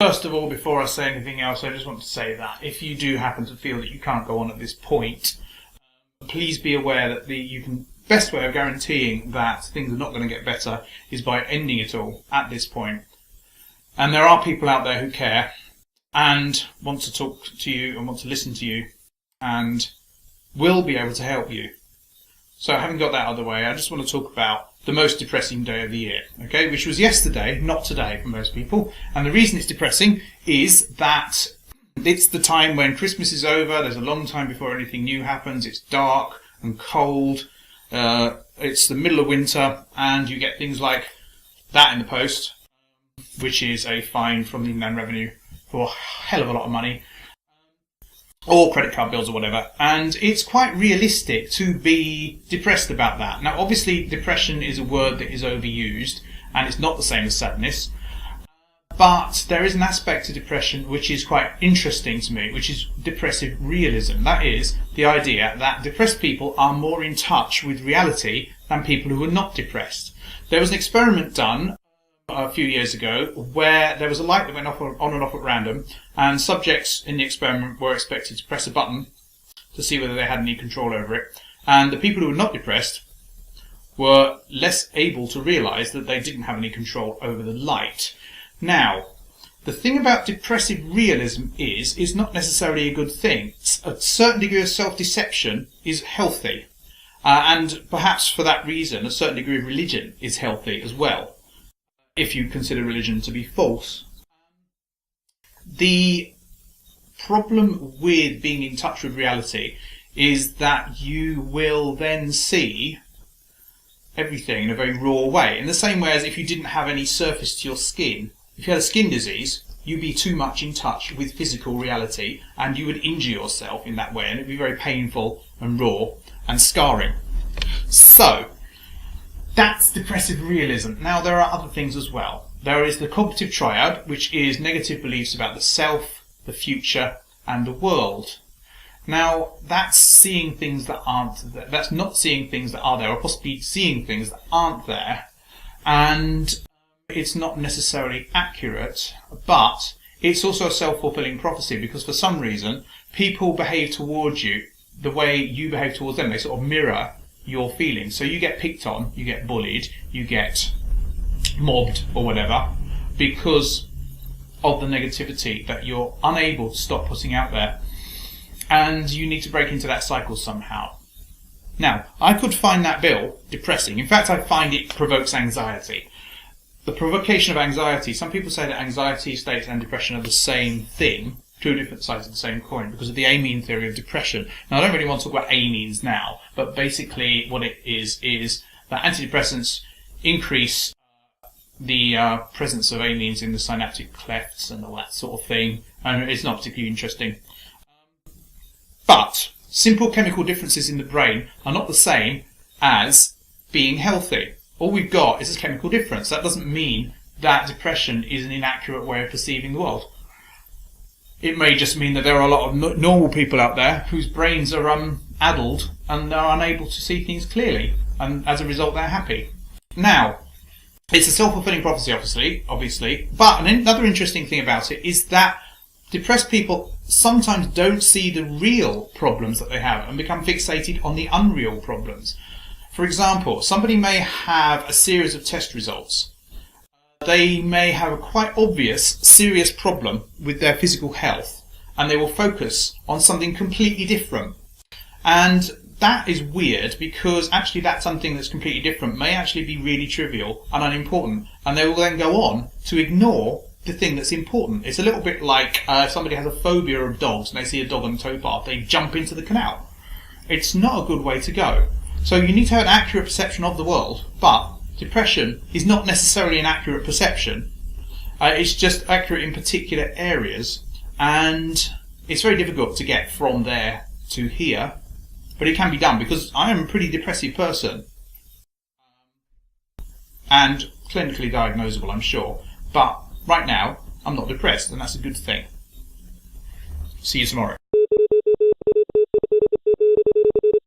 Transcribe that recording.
First of all, before I say anything else, I just want to say that if you do happen to feel that you can't go on at this point, please be aware that the best way of guaranteeing that things are not going to get better is by ending it all at this point. And there are people out there who care and want to talk to you and want to listen to you and will be able to help you. So having got that out of the way, I just want to talk about the most depressing day of the year, okay, which was yesterday, not today for most people. And the reason it's depressing is that it's the time when Christmas is over, there's a long time before anything new happens, it's dark and cold, it's the middle of winter, and you get things like that in the post, which is a fine from the Inland Revenue for a hell of a lot of money, or credit card bills or whatever, and it's quite realistic to be depressed about that. Now obviously depression is a word that is overused and it's not the same as sadness, but there is an aspect to depression which is quite interesting to me, which is depressive realism. That is the idea that depressed people are more in touch with reality than people who are not depressed. There was an experiment done a few years ago where there was a light that went off on and off at random, and subjects in the experiment were expected to press a button to see whether they had any control over it, and the people who were not depressed were less able to realise that they didn't have any control over the light. Now, the thing about depressive realism is it's not necessarily a good thing. A certain degree of self-deception is healthy, and perhaps for that reason a certain degree of religion is healthy as well, if you consider religion to be false. The problem with being in touch with reality is that you will then see everything in a very raw way. In the same way as if you didn't have any surface to your skin, if you had a skin disease, you'd be too much in touch with physical reality and you would injure yourself in that way, and it'd be very painful and raw and scarring. So, that's depressive realism. Now there are other things as well. There is the cognitive triad, which is negative beliefs about the self, the future, and the world. Now that's seeing things that aren't there. That's not seeing things that are there, or possibly seeing things that aren't there. And it's not necessarily accurate, but it's also a self-fulfilling prophecy, because for some reason people behave towards you the way you behave towards them. They sort of mirror your feelings. So you get picked on, you get bullied, you get mobbed or whatever because of the negativity that you're unable to stop putting out there, and you need to break into that cycle somehow. Now, I could find that bill depressing. In fact, I find it provokes anxiety. The provocation of anxiety, some people say that anxiety states and depression are the same thing, two different sides of the same coin, because of the amine theory of depression. Now, I don't really want to talk about amines now, but basically what it is that anti-depressants increase the presence of amines in the synaptic clefts and all that sort of thing, and it's not particularly interesting. But simple chemical differences in the brain are not the same as being healthy. All we've got is a chemical difference. That doesn't mean that depression is an inaccurate way of perceiving the world. It may just mean that there are a lot of normal people out there whose brains are addled and are unable to see things clearly, and as a result they're happy. Now, it's a self-fulfilling prophecy, obviously, but another interesting thing about it is that depressed people sometimes don't see the real problems that they have and become fixated on the unreal problems. For example, somebody may have a series of test results. They may have a quite obvious, serious problem with their physical health, and they will focus on something completely different. And that is weird, because actually that something that's completely different may actually be really trivial and unimportant, and they will then go on to ignore the thing that's important. It's a little bit like if somebody has a phobia of dogs and they see a dog on the towpath, they jump into the canal. It's not a good way to go. So you need to have an accurate perception of the world, but depression is not necessarily an accurate perception. It's just accurate in particular areas, and it's very difficult to get from there to here, but it can be done, because I am a pretty depressive person and clinically diagnosable, I'm sure, but right now I'm not depressed, and that's a good thing. See you tomorrow.